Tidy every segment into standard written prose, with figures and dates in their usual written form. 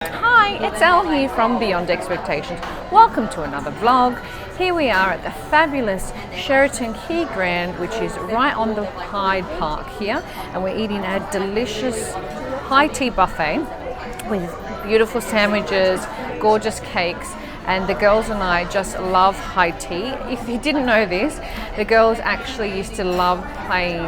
Hi, it's Elle here from Beyond Expectations. Welcome to another vlog. Here we are at the fabulous Sheraton Key Grand, which is right on the Hyde Park here, and we're eating a delicious high tea buffet with beautiful sandwiches, gorgeous cakes, and the girls and I just love high tea. If you didn't know this, the girls actually used to love playing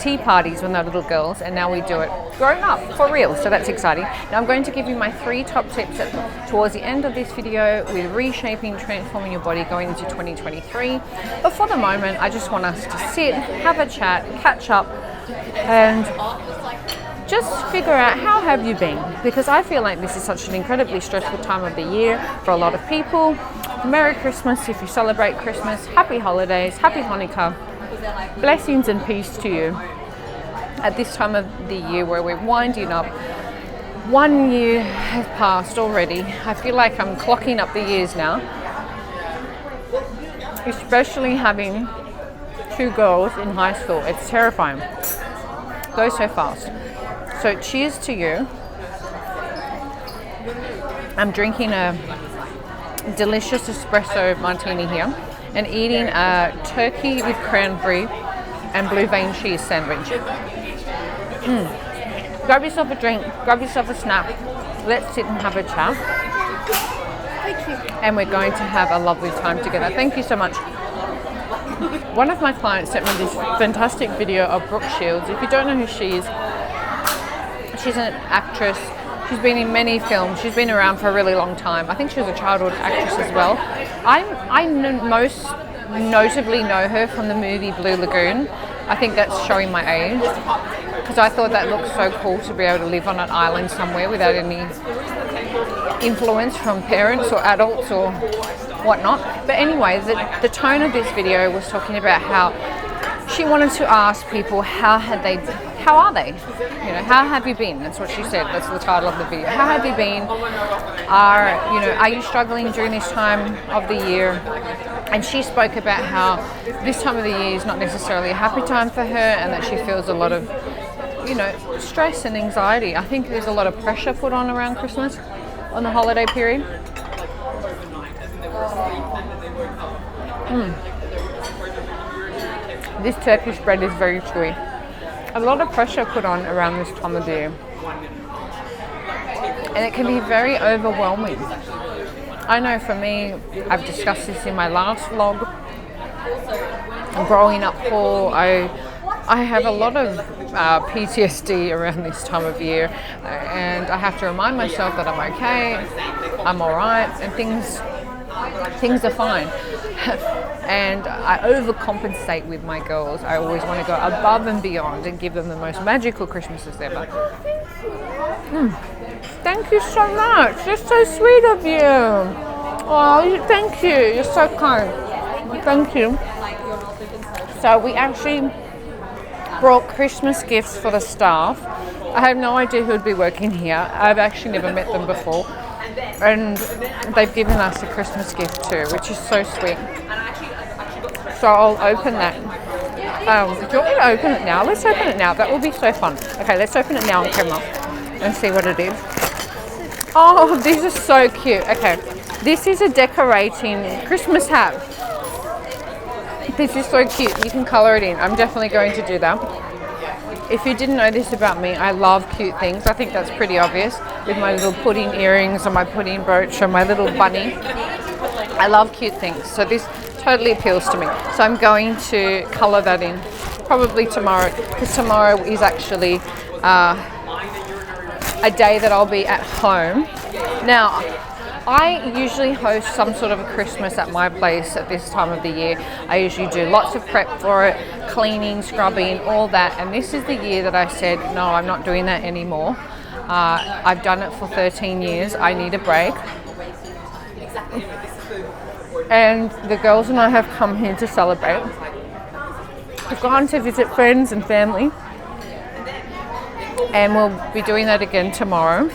tea parties when they were little girls, and now we do it grown up for real, so that's exciting. Now I'm going to give you my 3 top tips towards the end of this video with reshaping, transforming your body going into 2023. But for the moment, I just want us to sit, have a chat, catch up, and just figure out how have you been, because I feel like this is such an incredibly stressful time of the year for a lot of people. Merry Christmas if you celebrate Christmas, happy holidays, happy Hanukkah, blessings and peace to you at this time of the year where we're winding up. 1 year has passed already. I feel like I'm clocking up the years now, especially having 2 girls in high school. It's terrifying. Goes so fast. So cheers to you. I'm drinking a delicious espresso martini here and eating a turkey with cranberry and blue vein cheese sandwich. Grab yourself a drink, grab yourself a snack. Let's sit and have a chat. Thank you. And we're going to have a lovely time together. Thank you so much. One of my clients sent me this fantastic video of Brooke Shields. If you don't know who she is, she's an actress. She's been in many films. She's been around for a really long time. I think she was a childhood actress as well. I most notably know her from the movie Blue Lagoon. I think that's showing my age, because I thought that looked so cool to be able to live on an island somewhere without any influence from parents or adults or whatnot. But anyway, the tone of this video was talking about how she wanted to ask people how are they? You know, how have you been? That's what she said. That's the title of the video. How have you been? Are you struggling during this time of the year? And she spoke about how this time of the year is not necessarily a happy time for her, and that she feels a lot of, stress and anxiety. I think there's a lot of pressure put on around Christmas, on the holiday period. This Turkish bread is very chewy. A lot of pressure put on around this time of the year, and it can be very overwhelming. I know for me, I've discussed this in my last vlog. Growing up poor, I have a lot of PTSD around this time of year, and I have to remind myself that I'm okay, I'm all right, and things are fine. And I overcompensate with my girls. I always want to go above and beyond and give them the most magical Christmases ever. Thank you so much. That's so sweet of you. Oh, thank you. You're so kind. Thank you. So we actually brought Christmas gifts for the staff. I have no idea who would be working here. I've actually never met them before. And they've given us a Christmas gift too, which is so sweet. So I'll open that. Do you want me to open it now? Let's open it now. That will be so fun. Okay, let's open it now on camera and see what it is. Oh, these are so cute. Okay, this is a decorating Christmas hat. This is so cute. You can color it in. I'm definitely going to do that. If you didn't know this about me, I love cute things. I think that's pretty obvious with my little pudding earrings and my pudding brooch and my little bunny. I love cute things. So this totally appeals to me. So I'm going to color that in probably tomorrow, because tomorrow is actually a day that I'll be at home. Now, I usually host some sort of a Christmas at my place at this time of the year. I usually do lots of prep for it, cleaning, scrubbing, all that. And this is the year that I said, no, I'm not doing that anymore. I've done it for 13 years. I need a break. And the girls and I have come here to celebrate. We've gone to visit friends and family. And we'll be doing that again tomorrow.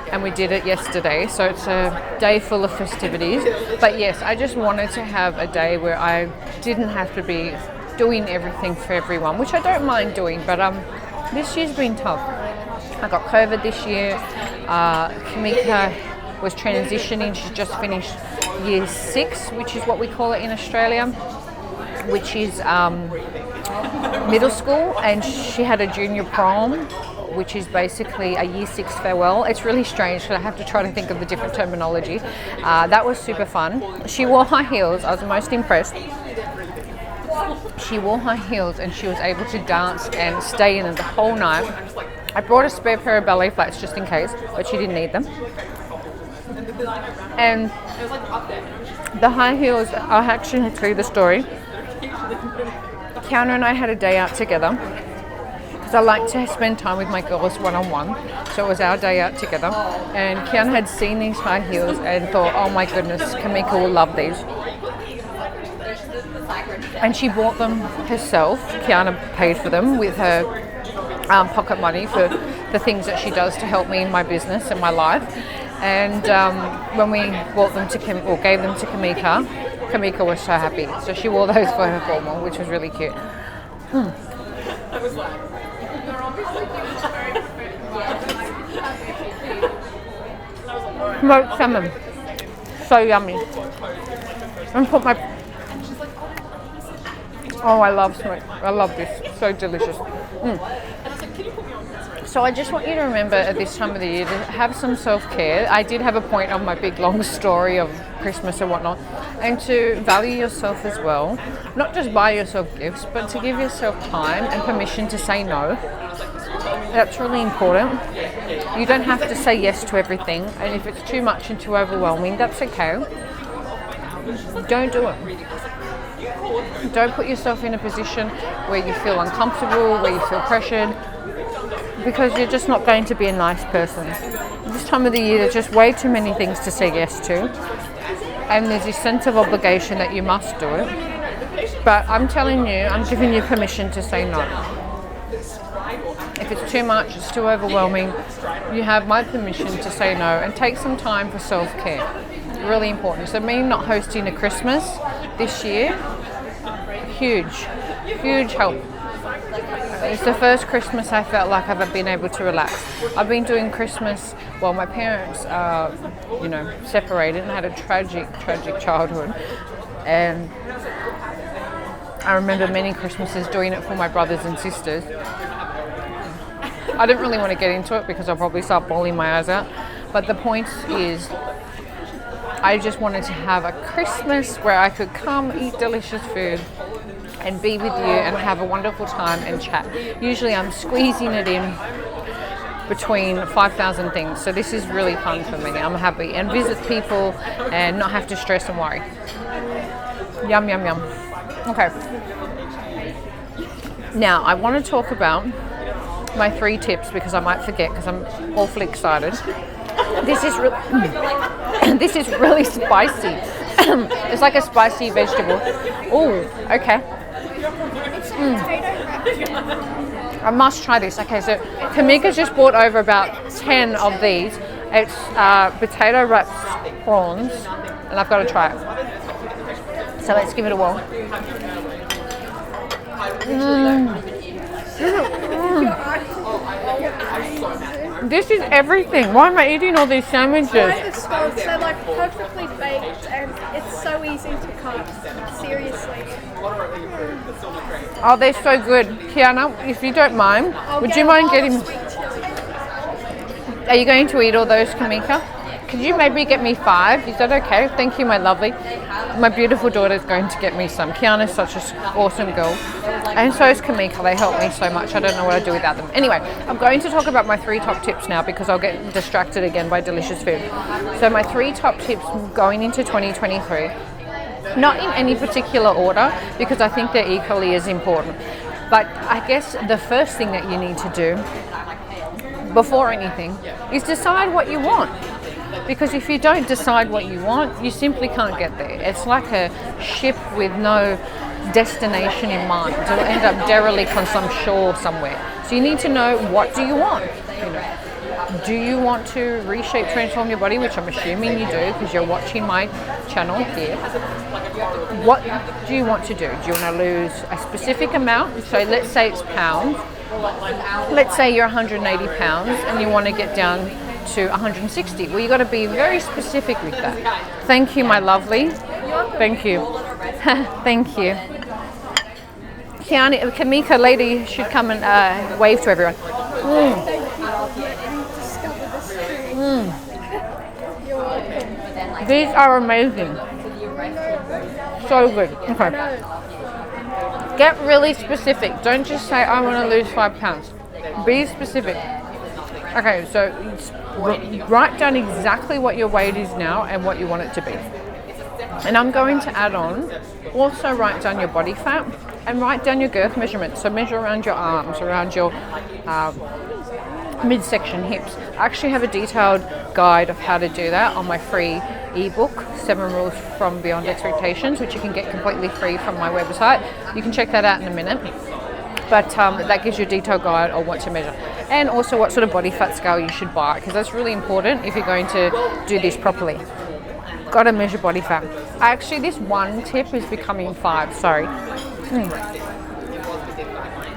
And we did it yesterday, so it's a day full of festivities. But yes, I just wanted to have a day where I didn't have to be doing everything for everyone, which I don't mind doing, but this year's been tough. I got COVID this year. Kamika was transitioning. She's just finished year 6, which is what we call it in Australia, which is middle school, and she had a junior prom, which is basically a year 6 farewell. It's really strange because I have to try to think of the different terminology. That was super fun. She wore high heels. I was most impressed. She wore high heels and she was able to dance and stay in it the whole night. I brought a spare pair of ballet flats just in case, but she didn't need them. And the high heels, I actually tell you the story. Kiana and I had a day out together because I like to spend time with my girls one-on-one. So it was our day out together. And Kiana had seen these high heels and thought, oh my goodness, Kamika will love these. And she bought them herself. Kiana paid for them with her pocket money for the things that she does to help me in my business and my life. And when we bought them to gave them to Kamika, Kamika was so happy. So she wore those for her formal, which was really cute. Smoked salmon, so yummy. And put my I love smoke. I love this. So delicious. So I just want you to remember at this time of the year to have some self-care. I did have a point of my big long story of Christmas and whatnot, and to value yourself as well. Not just buy yourself gifts, but to give yourself time and permission to say no. That's really important. You don't have to say yes to everything, and if it's too much and too overwhelming, that's okay. Don't do it. Don't put yourself in a position where you feel uncomfortable, where you feel pressured, because you're just not going to be a nice person. This time of the year, there's just way too many things to say yes to, and there's this sense of obligation that you must do it. But I'm telling you, I'm giving you permission to say no. If it's too much, it's too overwhelming, you have my permission to say no, and take some time for self-care. Really important. So me not hosting a Christmas this year, huge help. It's the first Christmas I felt like I've been able to relax. I've been doing Christmas while my parents are, separated, and had a tragic childhood. And I remember many Christmases doing it for my brothers and sisters. I didn't really want to get into it because I'll probably start bawling my eyes out. But the point is, I just wanted to have a Christmas where I could come eat delicious food and be with you and have a wonderful time and chat. Usually I'm squeezing it in between 5,000 things. So this is really fun for me. I'm happy and visit people and not have to stress and worry. Yum, yum, yum. Okay. Now I want to talk about my 3 tips because I might forget because I'm awfully excited. This is really spicy. It's like a spicy vegetable. Oh, okay. I must try this. Okay, so Kamika's just bought over about 10 of these. It's potato wrapped prawns, and I've got to try it. So let's give it a whirl. This is everything. Why am I eating all these sandwiches? They're like perfectly baked, and it's so easy to cut. Seriously. Oh, they're so good. Kiana, if you don't mind, would you mind getting... Are you going to eat all those, Kamika? Could you maybe get me 5? Is that okay? Thank you, my lovely. My beautiful daughter's going to get me some. Kiana's such an awesome girl. And so is Kamika. They help me so much. I don't know what I'd do without them. Anyway, I'm going to talk about my 3 top tips now because I'll get distracted again by delicious food. So my 3 top tips going into 2023, not in any particular order because I think they're equally as important. But I guess the first thing that you need to do before anything is decide what you want. Because if you don't decide what you want, you simply can't get there. It's like a ship with no destination in mind. It'll end up derelict on some shore somewhere. So you need to know, what do you want? Do you want to reshape, transform your body, which I'm assuming you do because you're watching my channel here. What do you want to do? Do you want to lose a specific amount? So let's say it's pounds. let's say you're 180 pounds and you want to get down to 160. Well, you got to be very specific with that. Thank you, my lovely. Thank you. Thank you. Kiani, Kamika lady should come and wave to everyone. These are amazing. So good. Okay. Get really specific. Don't just say, I want to lose 5 pounds. Be specific. Okay, so write down exactly what your weight is now and what you want it to be. And I'm going to add on, also write down your body fat and write down your girth measurements. So measure around your arms, around your midsection hips. I actually have a detailed guide of how to do that on my free ebook, 7 Rules from Beyond Expectations, which you can get completely free from my website. You can check that out in a minute. But that gives you a detailed guide on what to measure. And also what sort of body fat scale you should buy, because that's really important if you're going to do this properly. Got to measure body fat. Actually, this one tip is becoming 5, sorry.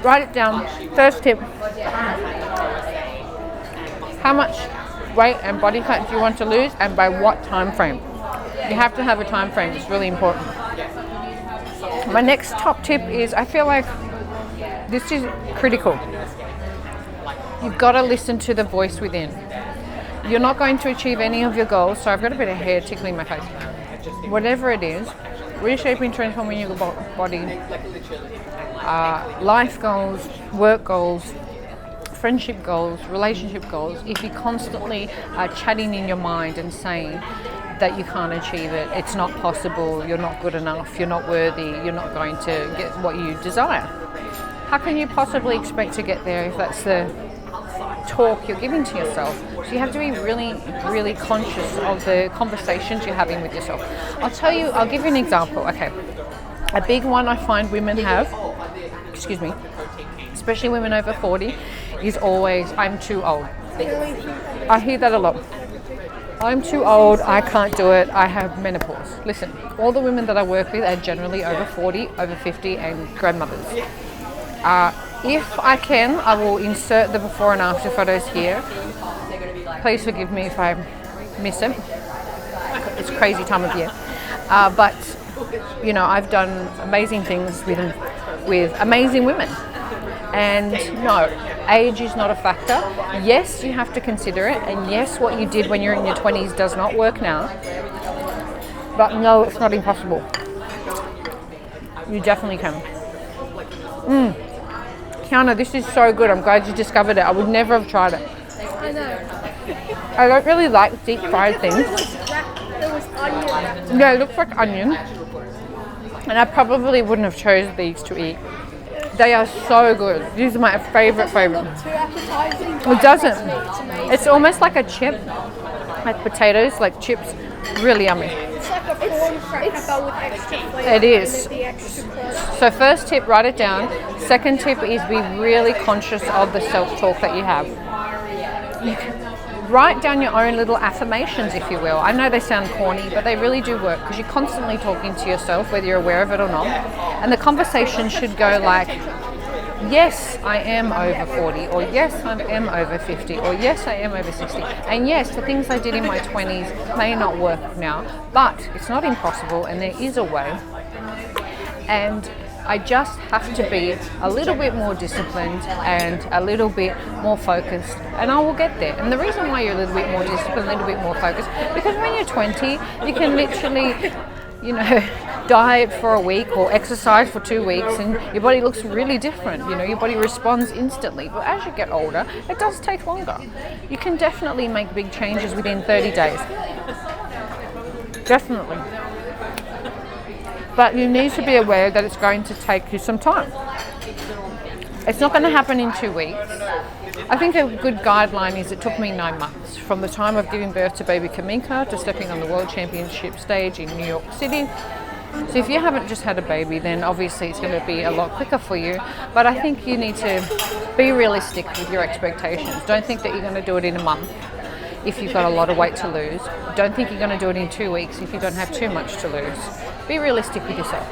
Write it down. First tip. How much weight and body fat do you want to lose and by what time frame? You have to have a time frame. It's really important. My next top tip is, I feel like this is critical. You've got to listen to the voice within. You're not going to achieve any of your goals. So I've got a bit of hair tickling my face. Whatever it is, reshaping, transforming your body, life goals, work goals, friendship goals, relationship goals, if you constantly are chatting in your mind and saying that you can't achieve it, it's not possible, you're not good enough, you're not worthy, you're not going to get what you desire, how can you possibly expect to get there if that's the talk you're giving to yourself? So you have to be really, really conscious of the conversations you're having with yourself. I'll give you an example. Okay, a big one I find women have, especially women over 40, is always, I'm too old. I hear that a lot. I'm too old, I can't do it, I have menopause. Listen, all the women that I work with are generally over 40, over 50 and grandmothers. If I can, I will insert the before and after photos here. Please forgive me if I miss it. It's a crazy time of year. But, you know, I've done amazing things with amazing women. And no, age is not a factor. Yes, you have to consider it. And yes, what you did when you're in your 20s does not work now. But no, it's not impossible. You definitely can. Kiana, this is so good. I'm glad you discovered it. I would never have tried it. I know. I don't really like deep fried things. There was onion wrapped. Yeah, it looks like onion. And I probably wouldn't have chosen these to eat. They are so good. These are my favorite. Too appetizing. It doesn't. It's almost like a chip, like potatoes, like chips. Really yummy. It's like a corn cracker but with extra flavor. It is. The extra crust. So first tip, write it down. Second tip is be really conscious of the self-talk that you have. Write down your own little affirmations, if you will. I know they sound corny, but they really do work because you're constantly talking to yourself, whether you're aware of it or not. And the conversation should go like, yes, I am over 40, or yes, I am over 50, or yes, I am over 60. And yes, the things I did in my 20s may not work now, but it's not impossible and there is a way. And I just have to be a little bit more disciplined and a little bit more focused, and I will get there. And the reason why you're a little bit more disciplined, a little bit more focused, because when you're 20, you can literally, you know, diet for a week or exercise for 2 weeks and your body looks really different. You know, your body responds instantly. But as you get older, it does take longer. You can definitely make big changes within 30 days. Definitely. But you need to be aware that it's going to take you some time. It's not going to happen in 2 weeks. I think a good guideline is it took me 9 months from the time of giving birth to baby Kamika to stepping on the World Championship stage in New York City. So if you haven't just had a baby, then obviously it's going to be a lot quicker for you. But I think you need to be realistic with your expectations. Don't think that you're going to do it in a month if you've got a lot of weight to lose. Don't think you're going to do it in 2 weeks if you don't have too much to lose. Be realistic with yourself.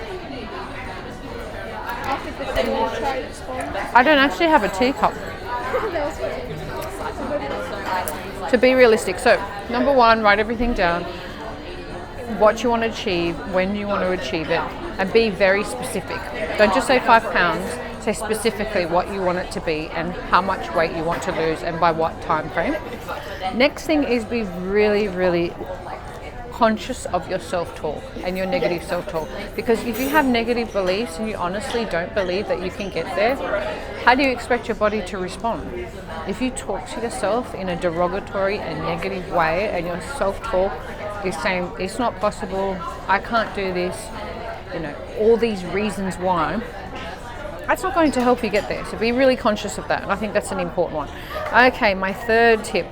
after the thing you tried at school? I don't actually have a teacup. That was funny. To be realistic, so number one, write everything down. What you want to achieve, when you want to achieve it, and be very specific. Don't just say 5 pounds, say specifically what you want it to be and how much weight you want to lose and by what time frame. Next thing is be really, really conscious of your self-talk and your negative self-talk, because if you have negative beliefs and you honestly don't believe that you can get there, how do you expect your body to respond? If you talk to yourself in a derogatory and negative way and your self-talk is saying it's not possible, I can't do this, all these reasons why, that's not going to help you get there. So be really conscious of that, and I think that's an important one. Okay, my third tip,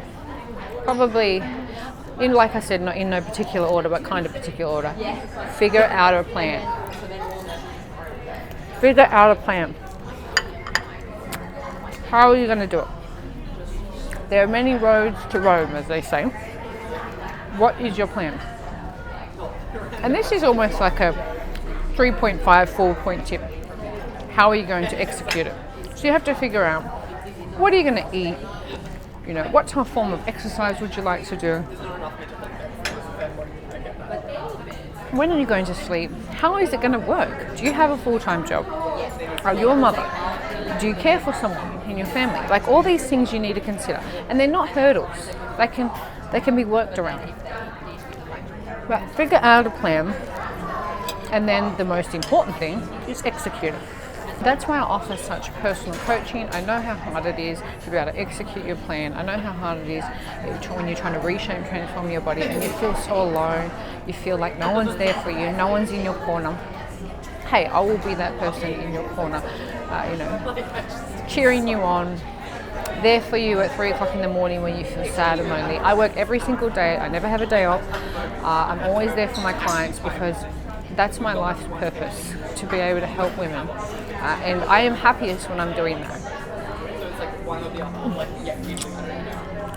probably like I said, not in no particular order, but kind of particular order. Figure out a plan. Figure out a plan. How are you going to do it? There are many roads to Rome, as they say. What is your plan? And this is almost like a 3.5, 4-point tip. How are you going to execute it? So you have to figure out, what are you going to eat? What type of form of exercise would you like to do? When are you going to sleep? How is it going to work? Do you have a full-time job? Are you a mother? Do you care for someone in your family? Like, all these things you need to consider. And they're not hurdles. They can be worked around. But figure out a plan. And then the most important thing is execute it. That's why I offer such personal coaching. I know how hard it is to be able to execute your plan. I know how hard it is when you're trying to reshape, transform your body and you feel so alone. You feel like no one's there for you, no one's in your corner. Hey, I will be that person in your corner, cheering you on, there for you at 3 o'clock in the morning when you feel sad and lonely. I work every single day. I never have a day off. I'm always there for my clients because that's my life's purpose, to be able to help women. And I am happiest when I'm doing that.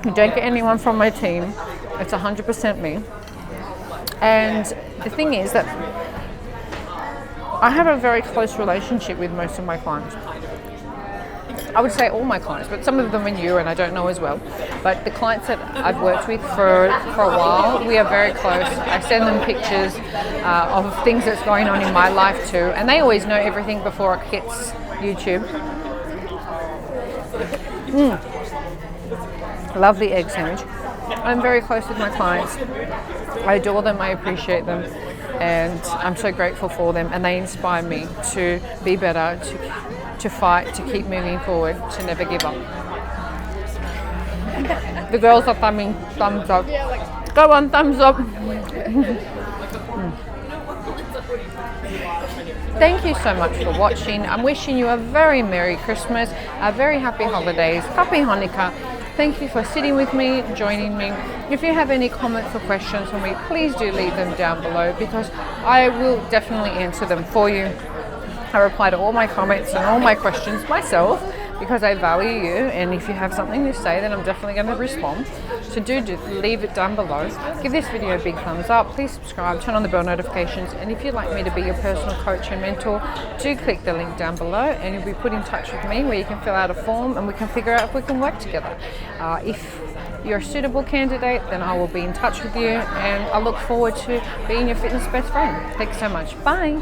You don't get anyone from my team. It's 100% me. And the thing is that I have a very close relationship with most of my clients. I would say all my clients, but some of them are new and I don't know as well. But the clients that I've worked with for a while, we are very close. I send them pictures of things that's going on in my life too, and they always know everything before it hits YouTube. Lovely egg sandwich. I'm very close with my clients. I adore them, I appreciate them, and I'm so grateful for them, and they inspire me to be better, to fight, to keep moving forward, to never give up. The girls are thumbs up. Go on, thumbs up. Thank you so much for watching. I'm wishing you a very Merry Christmas, a very happy holidays, Happy Hanukkah. Thank you for sitting with me, joining me. If you have any comments or questions for me, please do leave them down below because I will definitely answer them for you. I reply to all my comments and all my questions myself because I value you, and if you have something to say, then I'm definitely going to respond. So do leave it down below. Give this video a big thumbs up. Please subscribe, turn on the bell notifications, and if you'd like me to be your personal coach and mentor, do click the link down below and you'll be put in touch with me where you can fill out a form and we can figure out if we can work together. If you're a suitable candidate, then I will be in touch with you, and I look forward to being your fitness best friend. Thanks so much. Bye.